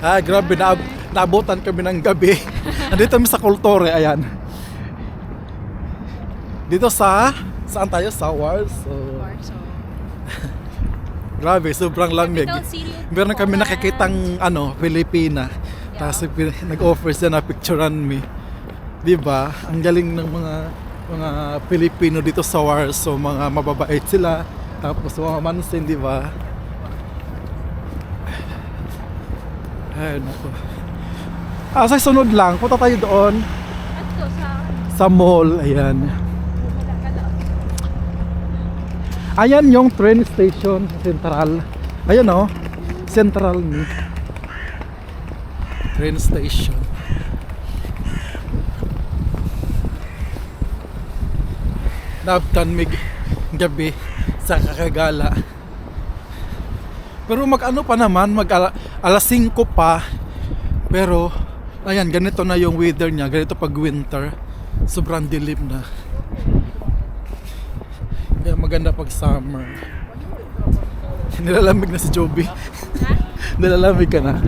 Grabe, naabutan kami ng gabi. Nandito kami sa Kultore, ayan. Dito saan tayo? Sa Warsaw. Grabe, sobrang lamig. Meron kami nakikitang Pilipina. Tapos nag-offer siya na picturean me. Diba? Ang galing ng mga Pilipino dito sa Warsaw. Mga mababait sila. Tapos mga mansin, diba? Ay, naku. Sa sunod lang, punta tayo doon. Sa mall, ayan. Ayan yung train station, Central. Ayan Central ni. Train station. Nabtan mig gabi sa kakagala. Pero pa naman, alas 5 pa. Pero ayan, ganito na yung weather niya, ganito pag winter. Sobrang dilim na. Kaya maganda pag summer. Nilalamig na si Joby. Nilalamig ka na.